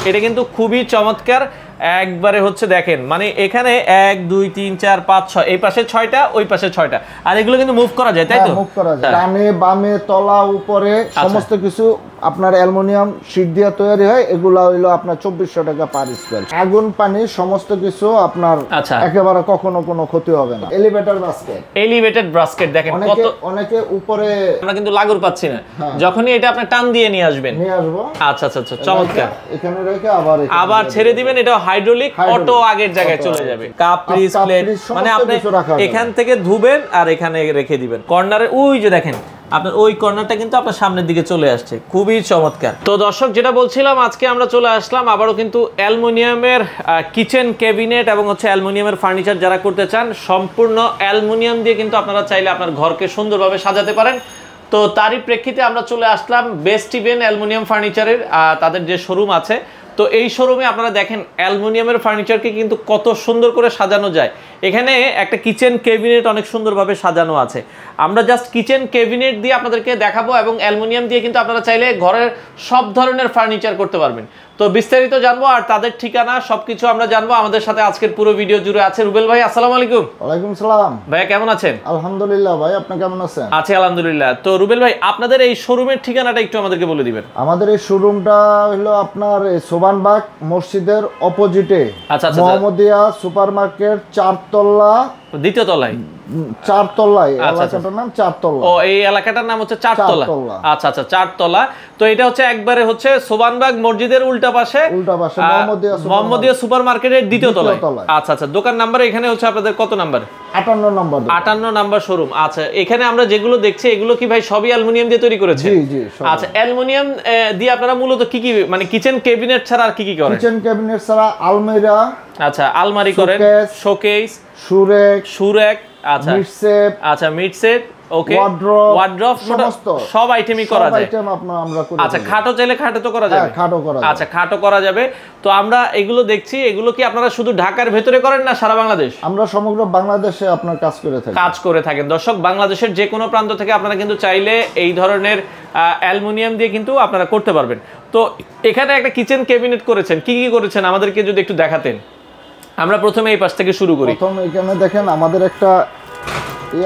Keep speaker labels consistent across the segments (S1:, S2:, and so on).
S1: এটা কিন্তু খুবই চমৎকার একবারে হচ্ছে দেখেন মানে এখানে 1 2 3 4 5 6 এই পাশে 6টা ওই পাশে 6টা আর এগুলো কিন্তু মুভ করা যায় তাই তো
S2: মুভ করা যায় ডানে বামে তলা উপরে সমস্ত কিছু আপনার অ্যালুমিনিয়াম শীট দিয়ে তৈরি হয় এগুলা হইলো আপনার 2400 টাকা পার স্কয়ার আগুন পানি সমস্ত কিছু আপনার একেবারে কখনো কোনো ক্ষতি হবে না এলিভেটেড বাস্কেট দেখেন কত অনেকে উপরে
S1: আমরা কিন্তু লাগুর পাচ্ছি না যখনই এটা আপনি টান দিয়ে নিয়ে আসবেন আচ্ছা আচ্ছা আচ্ছা চমৎকার
S2: এখানে রেখে আবার
S1: ছেড়ে দিবেন এটা হাইড্রোলিক অটো আগের জায়গায় চলে যাবে কাপ প্লেট মানে আপনি এখান থেকে ধুবেন আর এখানে রেখে দিবেন কর্নারে ওই যে দেখেন আপনার ওই কর্নারটা কিন্তু আপনার সামনের দিকে চলে আসছে খুবই চমৎকার তো দর্শক যেটা বলছিলাম আজকে আমরা চলে আসলাম আবারও কিন্তু অ্যালুমিনিয়ামের কিচেন ক্যাবিনেট এবং হচ্ছে অ্যালুমিনিয়ামের ফার্নিচার যারা করতে চান সম্পূর্ণ অ্যালুমিনিয়াম দিয়ে কিন্তু আপনারা চাইলে আপনার ঘরকে সুন্দরভাবে সাজাতে পারেন তো তারই প্রেক্ষিতে আমরা চলে আসলাম বেস্ট ইভেন অ্যালুমিনিয়াম ফার্নিচারের তাদের যে শোরুম আছে তো এই শোরুমে আপনারা দেখেন অ্যালুমিনিয়ামের ফার্নিচারকে কিন্তু কত সুন্দর করে সাজানো যায় এখানে একটা কিচেন ক্যাবিনেট অনেক সুন্দরভাবে সাজানো আছে আমরা জাস্ট কিচেন ক্যাবিনেট দিয়ে আপনাদেরকে দেখাবো এবং অ্যালুমিনিয়াম দিয়ে কিন্তু আপনারা চাইলে ঘরের সব ধরনের ফার্নিচার করতে পারবেন তো বিস্তারিত জানবো আর তাদের ঠিকানা সবকিছু আমরা জানবো আমাদের সাথে আজকের পুরো ভিডিও জুড়ে আছে রুবেল ভাই আসসালামু আলাইকুম
S2: ওয়ালাইকুম সালাম
S1: ভাই কেমন আছেন
S2: আলহামদুলিল্লাহ ভাই আপনি কেমন আছেন
S1: আছি আলহামদুলিল্লাহ তো রুবেল ভাই আপনাদের এই শোরুমের ঠিকানাটা একটু আমাদেরকে বলে দিবেন
S2: আমাদের এই শোরুমটা হলো আপনার সোবানবাগ মসজিদের অপোজিটে মোহাম্মদিয়া সুপারমার্কেট 4 তলা
S1: দ্বিতীয় তলায়
S2: 4 তলায় এলাকাটার নাম 4 তলা
S1: ও এই এলাকাটার নাম হচ্ছে 4 তলা আচ্ছা আচ্ছা 4 তলা তো এটা হচ্ছে একবারে হচ্ছে সোবানবাগ মসজিদের উল্টা পাশে মোহাম্মদিয়া সুপারমার্কেটের দ্বিতীয় তলায় আচ্ছা আচ্ছা দোকান নাম্বার এখানে হচ্ছে আপনাদের কত নাম্বার 58 নাম্বার শোরুম আচ্ছা এখানে আমরা যেগুলো দেখছি এগুলো কি ভাই সবই অ্যালুমিনিয়াম দিয়ে তৈরি করেছেন
S2: জি জি
S1: আচ্ছা অ্যালুমিনিয়াম দিয়ে আপনারা মূলত কি কি মানে কিচেন ক্যাবিনেট ছাড়া আর কি কি করেন
S2: কিচেন ক্যাবিনেট ছাড়া আলমিরা
S1: আচ্ছা আলমারি করেন শোকেস সুরেক আচ্ছা মিড সেট ওকে ওয়ার্ড্রপ সমস্ত সব আইটেমই করা যায়
S2: আমরা করি
S1: আচ্ছা খাটও চাইলে খাটে তো করা যাবে আচ্ছা খাটও করা যাবে তো আমরা এগুলো দেখছি এগুলো কি আপনারা শুধু ঢাকার ভেতরে করেন না সারা বাংলাদেশ
S2: আমরা সমগ্র বাংলাদেশে আপনার কাজ করে থাকি
S1: দর্শক বাংলাদেশের যে কোনো প্রান্ত থেকে আপনারা কিন্তু চাইলে এই ধরনের অ্যালুমিনিয়াম দিয়ে কিন্তু আপনারা করতে পারবেন তো এখানে একটা কিচেন ক্যাবিনেট করেছেন কি কি করেছেন আমাদেরকে যদি একটু দেখাতেন আমরা প্রথমে এই পাশ থেকে শুরু করি
S2: প্রথমে এখানে দেখেন আমাদের একটা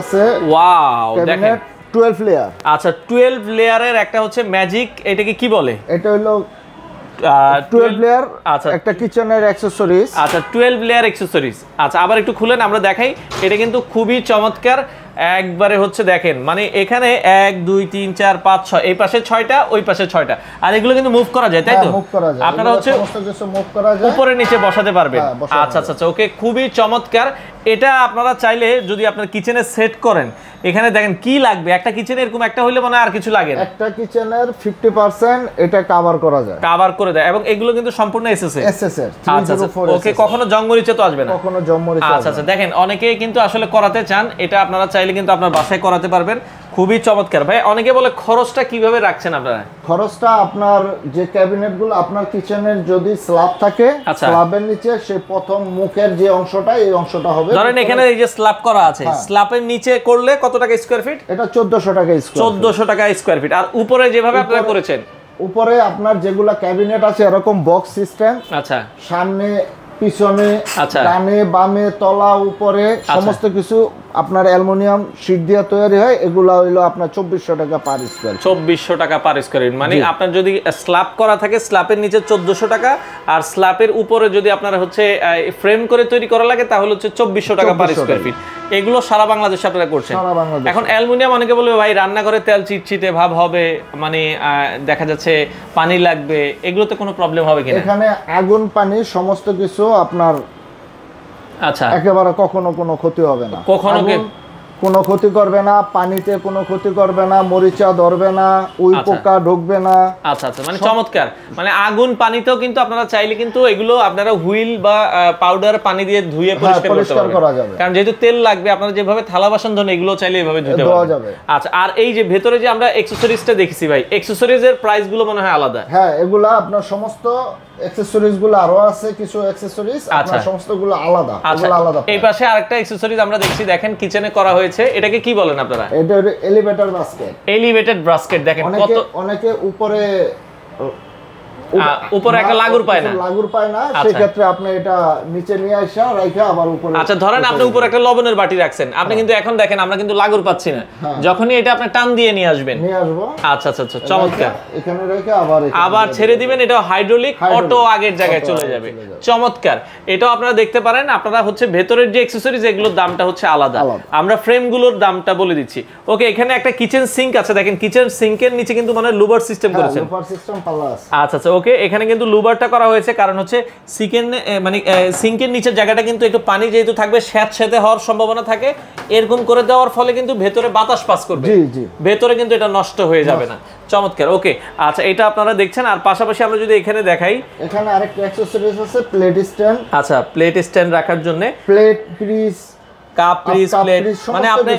S2: আছে
S1: ওয়াও দেখেন
S2: 12 লেয়ার
S1: আচ্ছা 12 লেয়ারের একটা হচ্ছে ম্যাজিক এটাকে কি বলে
S2: এটা হলো 12 লেয়ার আচ্ছা একটা কিচেনের অ্যাকসেসরিজ
S1: আচ্ছা 12 লেয়ার অ্যাকসেসরিজ আচ্ছা আবার একটু খুলেন আমরা দেখাই এটা কিন্তু খুবই চমৎকার একবারে হচ্ছে দেখেন মানে এখানে 1 2 3 4 5 6 এই পাশে 6টা ওই পাশে 6টা আর এগুলো কিন্তু মুভ করা যায় তাই তো
S2: মুভ করা যায়
S1: আপনারা হচ্ছে
S2: সমস্ত কিছু মুভ করা যায়
S1: উপরে নিচে বসাতে পারবেন আচ্ছা আচ্ছা ওকে খুবই চমৎকার এটা আপনারা চাইলে যদি আপনার কিচেনে সেট করেন এখানে দেখেন কি লাগবে একটা কিচেনে এরকম একটা হইলে মনে হয় আর কিছু লাগে না
S2: একটা কিচেনের 50% এটা কভার করা যায়
S1: কভার করে দেয় এবং এগুলো কিন্তু সম্পূর্ণ এসএসএর আচ্ছা ওকে কখনো জংমরিচে তো আসবে না
S2: কখনো জংমরিচে
S1: আচ্ছা আচ্ছা দেখেন অনেকেই কিন্তু আসলে করাতে চান এটা আপনারা চাইলে কিন্তু আপনার বাসায় করাতে পারবেন খুবই চমৎকার ভাই অনেকে বলে খরচটা কিভাবে রাখছেন আপনারা
S2: খরচটা আপনার যে ক্যাবিনেটগুলো আপনার কিচেনের যদি স্ল্যাব থাকে স্ল্যাবের নিচে সেই প্রথম মুখের যে অংশটা এই অংশটা হবে
S1: ধরেন এখানে এই যে স্ল্যাব করা আছে স্ল্যাবের নিচে করলে কত টাকা স্কয়ার ফিট
S2: এটা 1400 টাকা স্কয়ার
S1: 1400 টাকা স্কয়ার ফিট আর উপরে যেভাবে আপনারা করেছেন
S2: উপরে আপনার যেগুলা ক্যাবিনেট আছে এরকম বক্স সিস্টেম
S1: আচ্ছা
S2: সামনে পিছনে ডানে বামে তলা উপরে সমস্ত কিছু আপনার অ্যালুমিনিয়াম শীট দিয়ে তৈরি হয় এগুলা হইলো আপনার 2400 টাকা পার স্কয়ার
S1: 2400 টাকা পার স্কয়ার ফিট মানে আপনার যদি স্ল্যাব করা থাকে স্ল্যাবের নিচে 1400 টাকা আর স্ল্যাবের উপরে যদি আপনারা হচ্ছে ফ্রেম করে তৈরি করা লাগে তাহলে হচ্ছে 2400 টাকা পার স্কয়ার ফিট এগুলো সারা বাংলাদেশে আপনারা করছেন এখন অ্যালুমিনিয়াম অনেকে বলবে ভাই রান্নাঘরে তেল চিটচিটে ভাব হবে মানে দেখা যাচ্ছে পানি লাগবে এগুলোতে কোনো প্রবলেম হবে কিনা
S2: এখানে আগুন পানি সমস্ত কিছু আপনার
S1: আচ্ছা
S2: একেবারে কখনো কোনো ক্ষতি হবে না
S1: কখনো
S2: কোনো ক্ষতি করবে না পানিতে কোনো ক্ষতি করবে না মরিচা ধরবে না উই পোকা ঢুকবে না
S1: আচ্ছা আচ্ছা মানে চমৎকার মানে আগুন পানিতেও কিন্তু আপনারা চাইলে কিন্তু এগুলো আপনারা হুইল বা পাউডার পানি দিয়ে ধুয়ে পরিষ্কার
S2: করা যাবে
S1: কারণ যেহেতু তেল লাগবে আপনারা যেভাবে থালা বাসন ধোন এগুলো চাইলে এভাবে ধুতে
S2: যাবে
S1: আচ্ছা আর এই যে ভেতরে যে আমরা অ্যাকসেসরিজটা দেখেছি ভাই অ্যাকসেসরিজের প্রাইস গুলো মনে হয় আলাদা
S2: হ্যাঁ এগুলা আপনার সমস্ত অ্যাকসেসরিজ গুলো আরো আছে কিছু অ্যাকসেসরিজ আপনার সমস্তগুলো আলাদা এগুলো আলাদা
S1: এই পাশে আরেকটা অ্যাকসেসরিজ আমরা দেখছি দেখেন কিচেনে করা হয়েছে এটাকে কি বলেন আপনারা
S2: এটা এলিভেটেড বাস্কেট
S1: দেখেন কত
S2: অনেকে উপরে
S1: উপরে একটা লাগুর পায় না,
S2: সেই ক্ষেত্রে আপনি এটা নিচে নিয়ে আসা রাখা আবার উপরে।
S1: আচ্ছা ধরেন আপনি উপরে একটা লবণের বাটি রাখছেন, আপনি কিন্তু এখন দেখেন আমরা কিন্তু লাগুর পাচ্ছি না, যখনই এটা আপনি টান দিয়ে নিয়ে আসবেন,
S2: নিয়ে আসবো।
S1: আচ্ছা আচ্ছা আচ্ছা, চমৎকার।
S2: এখানে রেখে
S1: আবার ছেড়ে দিবেন, এটা হাইড্রোলিক অটো আগের জায়গায় চলে যাবে, চমৎকার। এটাও আপনারা দেখতে পারেন। আপনারা হচ্ছে ভেতরের যে অ্যাকসেসরিজ এগুলোর দামটা হচ্ছে আলাদা, আমরা ফ্রেমগুলোর দামটা বলে দিচ্ছি। ওকে, এখানে একটা কিচেন সিঙ্ক আছে, দেখেন কিচেন সিঙ্কের নিচে কিন্তু মানে লুবার সিস্টেম করেছেন। আচ্ছা আচ্ছা, ওকে, এখানে কিন্তু লুবারটা করা হয়েছে, কারণ হচ্ছে মানে সিঙ্কের নিচের জায়গাটা কিন্তু একটু পানি যেহেতু থাকবে, স্যাঁতস্যাঁতে হওয়ার সম্ভাবনা থাকে, এরকম করে দেওয়ার ফলে কিন্তু ভেতরে বাতাস পাস করবে, ভেতরে কিন্তু এটা নষ্ট হয়ে যাবে না। চমৎকার, ওকে। আচ্ছা, এটা আপনারা দেখছেন। আর পাশাপাশি আমরা যদি এখানে দেখাই,
S2: এখানে আরেকটা অ্যাকসেসরিজ আছে, প্লেট স্ট্যান্ড।
S1: আচ্ছা, প্লেট স্ট্যান্ড রাখার জন্য,
S2: plate piece,
S1: cup piece, plate, মানে আপনি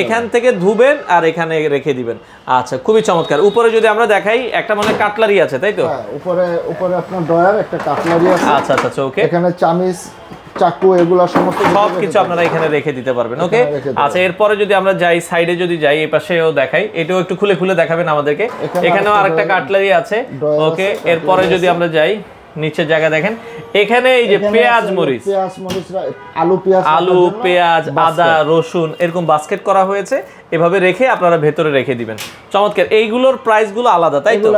S1: এখান থেকে ধুবেন আর এখানে রেখে দিবেন। আচ্ছা, খুবই চমৎকার। উপরে যদি আমরা দেখাই, একটা মানে কাটলারি আছে, তাই তো?
S2: হ্যাঁ, উপরে আপনার ড্রয়ার, একটা কাটলারি আছে।
S1: আচ্ছা আচ্ছা, ওকে।
S2: এখানে চামিচ, চাকু, এগুলা সমস্ত
S1: সবকিছু আপনারা এখানে রেখে দিতে পারবেন। ওকে, আচ্ছা, এরপরে যদি আমরা যাই সাইডে, যদি যাই এই পাশেও দেখাই, এটাও একটু খুলে খুলে দেখাবেন আমাদেরকে। এখানেও আরেকটা কাটলারি আছে। ওকে, এরপরে যদি আমরা যাই নিচের জায়গা দেখেন, এখানে এই যে পেঁয়াজ মরিচ, আলু পেঁয়াজ আদা রসুন এরকম বাস্কেট করা হয়েছে, এভাবে রেখে আপনারা ভেতরে রেখে দিবেন। চমৎকার। এইগুলোর প্রাইস গুলো আলাদা, তাই তো?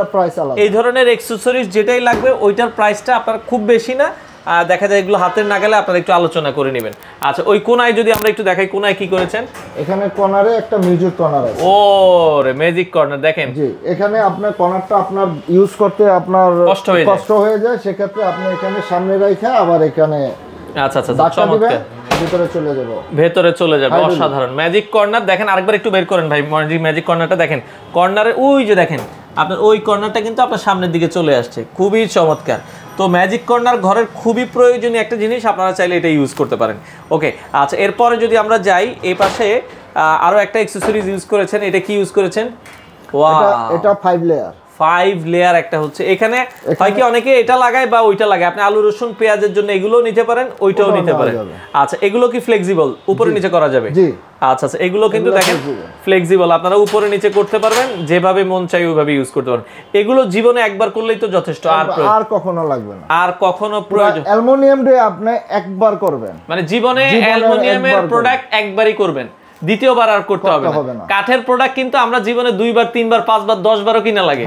S1: এই ধরনের অ্যাকসেসরিজ যেটাই লাগবে ওইটার প্রাইসটা আপনার খুব বেশি না, দেখা যায় এগুলো হাতের নাগালে, আপনারা একটু আলোচনা করে নেবেন। আচ্ছা, ওই কোনায় যদি আমরা একটু দেখাই, কোনায় কি করেছেন?
S2: এখানে কর্নারে একটা মিউজিক কর্নার আছে।
S1: ও রে, ম্যাজিক কর্নার দেখেন।
S2: জি, এখানে আপনার কর্নারটা আপনার ইউজ করতে আপনার কষ্ট হয়ে যায়, সেক্ষেত্রে আপনি এখানে সামনে রাখা আবার এখানে
S1: আচ্ছা আচ্ছা, চমৎকার, ভেতরে চলে যাবে। অসাধারণ ম্যাজিক কর্নার। দেখেন আরেকবার একটু বের করেন ভাই, ম্যাজিক কর্নারটা দেখেন। কর্নারে ওই যে দেখেন আপনার ওই কর্নারটা কিন্তু আপনার সামনের দিকে চলে আসছে, খুবই চমৎকার। তো ম্যাজিক কর্নার ঘরের খুবই প্রয়োজনীয় একটা জিনিস, আপনারা চাইলে এটা ইউজ করতে পারেন। ওকে, আচ্ছা, এরপরে যদি আমরা যাই, এই পাশে আরো একটা অ্যাকসেসরিজ ইউজ করেছেন। এটা কি ইউজ করেছেন?
S2: এটা
S1: 5 লেয়ার একটা হচ্ছে। এখানে হয় কি অনেকে এটা লাগায় বা ওইটা লাগায়, আপনি আলু রসুন পেঁয়াজের জন্য এগুলোও নিতে পারেন, ওইটাও নিতে পারেন। আচ্ছা, এগুলো কি ফ্লেক্সিবল, উপরে নিচে করা যাবে?
S2: জি।
S1: আচ্ছা আচ্ছা, এগুলো কিন্তু দেখেন ফ্লেক্সিবল, আপনারা উপরে নিচে করতে পারবেন, যেভাবে মন চাই ওইভাবে ইউজ করতে পারবেন। এগুলো জীবনে একবার করলেই তো যথেষ্ট, আর কখনো লাগবে না, আর কখনো প্রয়োজন।
S2: অ্যালুমিনিয়াম দিয়ে আপনি একবার করবেন,
S1: মানে জীবনে অ্যালুমিনিয়ামের প্রোডাক্ট একবারই করবেন, দ্বিতীয়বার আর করতে হবে না। কাঠের প্রোডাক্ট কিন্তু আমরা জীবনে 2 বার 3 বার 5 বার 10 বারও কিনা লাগে,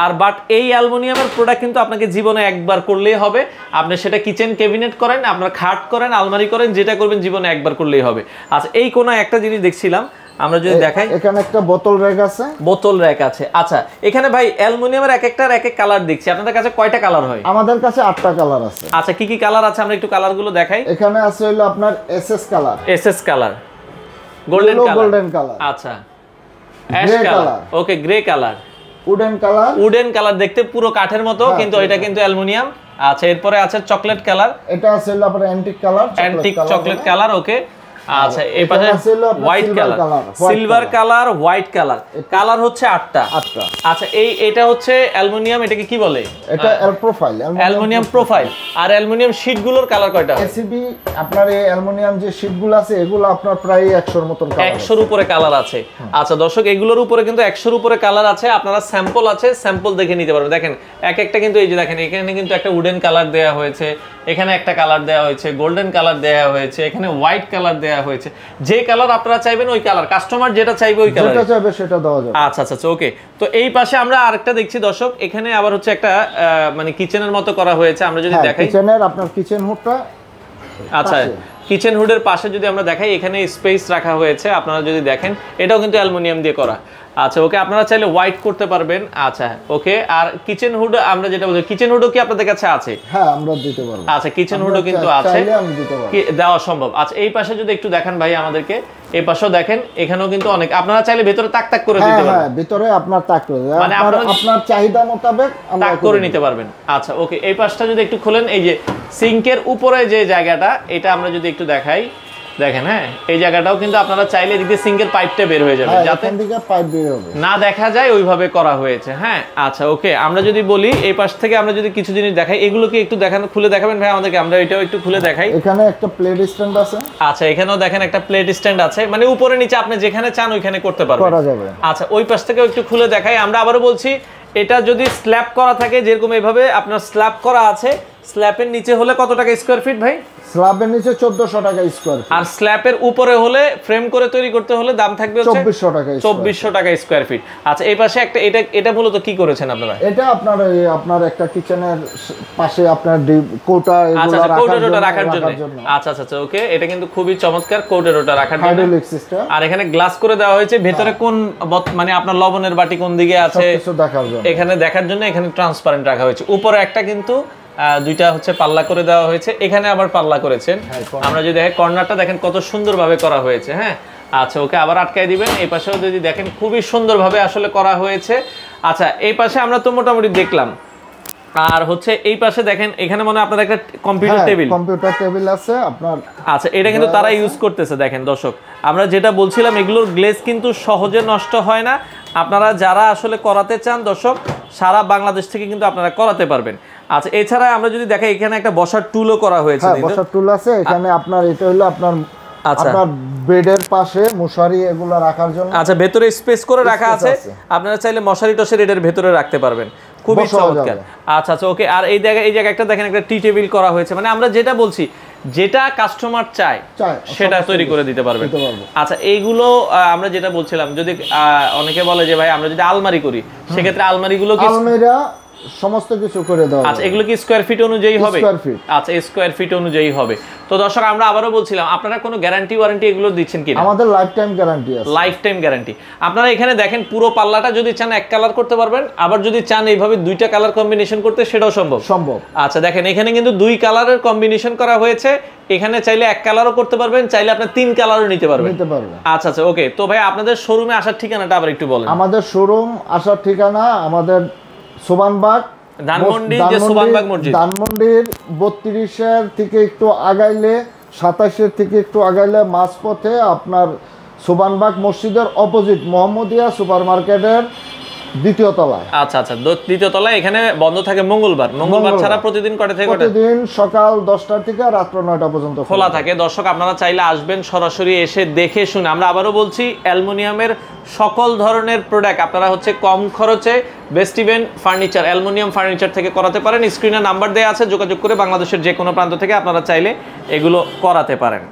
S1: আর বাট এই অ্যালুমিনিয়ামের প্রোডাক্ট কিন্তু আপনাকে জীবনে একবার করলেই হবে। আপনি সেটা কিচেন ক্যাবিনেট করেন, আপনার খাট করেন, আলমারি করেন, যেটা করবেন জীবনে একবার করলেই হবে। আচ্ছা, এই কোনায় একটা জিনিস দেখছিলাম, আমরা যদি দেখাই,
S2: এখানে একটা বোতল র‍্যাক আছে।
S1: বোতল র‍্যাক আছে। আচ্ছা, এখানে ভাই অ্যালুমিনিয়ামের এক একটার এক এক কালার দেখছি, আপনাদের কাছে কয়টা কালার হয়?
S2: আমাদের কাছে 8টা কালার আছে।
S1: আচ্ছা, কি কি কালার আছে আমরা একটু কালারগুলো দেখাই।
S2: এখানে আছে হলো আপনার এসএস কালার,
S1: গোল্ডেন কালার, আচ্ছা, অ্যাশ কালার, ওকে, গ্রে কালার, উডেন কালার দেখতে পুরো কাঠের মতো, কিন্তু এটা কিন্তু অ্যালুমিনিয়াম। আচ্ছা, এরপরে আছে চকলেট কালার,
S2: এটা আছে হলো আপনার অ্যান্টিক
S1: চকলেট কালার, ওকে। আচ্ছা, এই পাশে white colour, silver colour, white colour, colour হচ্ছে 8টা। আচ্ছা, এটা হচ্ছে অ্যালুমিনিয়াম, এটাকে কি বলে?
S2: এটা অ্যালুমিনিয়াম প্রোফাইল।
S1: আর অ্যালুমিনিয়াম শীটগুলোর কালার কয়টা?
S2: এসিবি আপনার এই অ্যালুমিনিয়াম যে শীটগুলো আছে এগুলো আপনার প্রায় 100 এর মতন কালার,
S1: 100 এর উপরে কালার আছে। আচ্ছা দর্শক, এগুলোর উপরে কিন্তু 100 এর উপরে কালার আছে, আপনারা স্যাম্পল আছে, স্যাম্পল দেখে নিতে পারবেন। দেখেন এক একটা কিন্তু, এই যে দেখেন এখানে কিন্তু একটা উডেন কালার দেয়া হয়েছে, এখানে একটা কালার দেয়া হয়েছে, গোল্ডেন কালার দেয়া হয়েছে, এখানে হোয়াইট কালার দেয়া হয়েছে। যে কালার আপনারা চাইবেন ওই কালার, কাস্টমার যেটা চাইবে ওই কালার
S2: যেটা চাইবে সেটা দেওয়া যাবে।
S1: আচ্ছা আচ্ছা, ওকে। তো এই পাশে আমরা আরেকটা দেখছি দর্শক, এখানে আবার হচ্ছে একটা মানে কিচেনের মতো করা হয়েছে। আমরা যদি দেখাই,
S2: কিচেনের আপনার কিচেন হুডটা,
S1: আচ্ছা, কিচেন হুডের পাশে যদি আমরা দেখাই, এখানে স্পেস রাখা হয়েছে, আপনারা যদি দেখেন এটাও কিন্তু অ্যালুমিনিয়াম দিয়ে করা। আচ্ছা, ওকে, আপনারা চাইলে হোয়াইট করতে পারবেন। আচ্ছা, ওকে। আর কিচেন হুড আমরা যেটা বলছি, কিচেন হুডও কি আপনাদের কাছে আছে?
S2: হ্যাঁ, আমরা দিতে পারবো।
S1: আচ্ছা, কিচেন হুডও কিন্তু আছে, দেওয়া সম্ভব। আচ্ছা, এই পাশে যদি একটু দেখান ভাই আমাদেরকে, এই পাশেও দেখেন, এখানেও কিন্তু অনেক, আপনারা চাইলে ভিতরে তাক তাক করে দিতে পারবেন।
S2: হ্যাঁ, ভিতরে আপনার তাক করে, মানে আপনার চাহিদা মোতাবেক
S1: তাক করে নিতে পারবেন। আচ্ছা, ওকে। এই পাশটা যদি একটু খুলেন, এই যে সিঙ্কের উপরে যে জায়গাটা, এটা আমরা যদি একটু দেখাই, দেখেন, হ্যাঁ, এই জায়গাটাও কিন্তু আপনারা চাইলে এদিকে সিঙ্কের পাইপটা বের হয়ে যাবে, যাতে
S2: পাইপ বের হবে
S1: না দেখা যায়, ওইভাবে করা হয়েছে। হ্যাঁ, আচ্ছা, ওকে। আমরা যদি বলি এই পাশ থেকে আমরা যদি কিছু জিনিস দেখাই, এগুলো কি একটু দেখানো, খুলে দেখাবেন ভাই আমাদেরকে? আমরা এটাও একটু খুলে দেখাই।
S2: এখানে একটা প্লেট স্ট্যান্ড আছে।
S1: আচ্ছা, এখানেও দেখেন একটা প্লেট স্ট্যান্ড আছে, মানে উপরে নিচে আপনি যেখানে চান ওইখানে করতে পারবেন, করা যাবে। আচ্ছা, ওই পাশ থেকেও একটু খুলে দেখাই। আমরা আবারও বলছি, এটা যদি স্ল্যাব করা থাকে, যেরকম এইভাবে আপনার স্ল্যাব করা আছে, স্ল্যাবের নিচে হলে কত টাকা স্কয়ার ফিট ভাই?
S2: স্ল্যাবের নিচে 1400 টাকা স্কয়ার ফিট।
S1: আর স্ল্যাবের উপরে হলে ফ্রেম করে তৈরি করতে হলে দাম থাকবে
S2: 2400 টাকা।
S1: 2400 টাকা স্কয়ার ফিট। আচ্ছা, এই পাশে একটা এটা মূলত কি করেছেন আপনারা?
S2: এটা আপনার একটা কিচেনের পাশে আপনার কোটা
S1: এগুলো রাখার জন্য। আচ্ছা আচ্ছা আচ্ছা, ওকে, এটা কিন্তু খুবই চমৎকার, কোটা রাখার জন্য হাইড্রোলিক সিস্টেম। আর এখানে গ্লাস করে দেওয়া হয়েছে, ভেতরে কোন মানে আপনার লবণের বাটি কোন দিকে আছে
S2: সবকিছু দেখার জন্য,
S1: এখানে দেখার জন্য এখানে ট্রান্সপারেন্ট রাখা হয়েছে। উপরে একটা কিন্তু দুইটা হচ্ছে পাল্লা করে দেওয়া হয়েছে, এখানে আবার পাল্লা করেছেন। আমরা যদি দেখেন কর্নারটা দেখেন কত সুন্দরভাবে করা হয়েছে। হ্যাঁ, আচ্ছা, ওকে, আবার আটকাই দিবেন। এই পাশেও যদি দেখেন খুবই সুন্দরভাবে আসলে করা হয়েছে। আচ্ছা, এই পাশে আমরা তো মোটামুটি দেখলাম। আর হচ্ছে এই পাশে দেখেন, এখানে মনে হয় আপনার একটা কম্পিউটার টেবিল
S2: আছে আপনার।
S1: আচ্ছা, এটা কিন্তু তারা ইউজ করতেছে। দেখেন দর্শক, আমরা যেটা বলছিলাম, এগুলোর গ্লেজ কিন্তু সহজে নষ্ট হয় না। আপনারা যারা আসলে করাতে চান দর্শক, সারা বাংলাদেশ থেকে কিন্তু আপনারা করাতে পারবেন। আচ্ছা, এছাড়া আমরা যদি দেখাই, এখানে একটা বসার টুলও করা হয়েছে।
S2: বসার টুল আছে এখানে আপনার। এটা হলো আপনার বেডের পাশে মশারি এগুলো রাখার জন্য।
S1: আচ্ছা, ভেতরে স্পেস করে রাখা আছে, আপনারা চাইলে মশারি টশারি এটার ভেতরে রাখতে পারবেন। খুবই চমৎকার। আচ্ছা আচ্ছা, ওকে। আর এই জায়গায় একটা দেখেন একটা টি টেবিল করা হয়েছে। মানে আমরা যেটা বলছি, যেটা কাস্টমার চায় সেটা তৈরি করে দিতে পারবে। আচ্ছা, এইগুলো আমরা যেটা বলছিলাম, যদি অনেকে বলে যে ভাই আমরা যদি আলমারি করি, সেক্ষেত্রে আলমারিগুলো কি
S2: সমস্ত কিছু করে দাও।
S1: আচ্ছা, এগুলো কি স্কয়ার ফিট অনুযায়ী হবে? আচ্ছা, স্কয়ার ফিট অনুযায়ী হবে। তো দর্শক, আমরা আবারও বলছিলাম, আপনারা কোনো গ্যারান্টি ওয়ারেন্টি এগুলো দিচ্ছেন কিনা?
S2: আমাদের লাইফ টাইম গ্যারান্টি আছে।
S1: Life time guarantee. আপনারা এখানে দেখেন, পুরো পাল্লাটা যদি চান এক কালার করতে পারবেন, আবার যদি চান এইভাবে দুইটা কালার কম্বিনেশন করতে, সেটাও সম্ভব। আচ্ছা, দেখেন এখানে কিন্তু দুই কালারের কম্বিনেশন করা হয়েছে। এখানে চাইলে এক কালারও করতে পারবেন, চাইলে আপনি তিন কালারও নিতে পারবেন। আচ্ছা আচ্ছা, ওকে। তো ভাই, আপনাদের শোরুমে আসার ঠিকানাটা আবার একটু বলেন।
S2: আমাদের শোরুম আসার ঠিকানা আমাদের সোবানবাগ,
S1: ধানমন্ডির
S2: 32-এর থেকে একটু আগাইলে, 27-এর থেকে একটু আগাইলে মাঝপথে আপনার সোবানবাগ মসজিদের অপোজিট মোহাম্মদিয়া সুপার মার্কেটের দ্বিতীয় তলায়।
S1: আচ্ছা আচ্ছা, দ্বিতীয় তলায়। এখানে বন্ধ থাকে মঙ্গলবার ছাড়া প্রতিদিন কয়টা থেকে কয়টা?
S2: প্রতিদিন সকাল 10টা থেকে রাত 9টা পর্যন্ত
S1: খোলা থাকে। দর্শক, আপনারা চাইলে আসবেন, সরাসরি এসে দেখে শুনে। আমরা আবারও বলছি, অ্যালুমিনিয়ামের সকল ধরনের প্রোডাক্ট আপনারা হচ্ছে কম খরচে best event furniture, aluminium furniture থেকে করাতে পারেন। স্ক্রিনে নাম্বার দেওয়া আছে, যোগাযোগ করে বাংলাদেশের যে কোনো প্রান্ত থেকে আপনারা চাইলে এগুলো করাতে পারেন।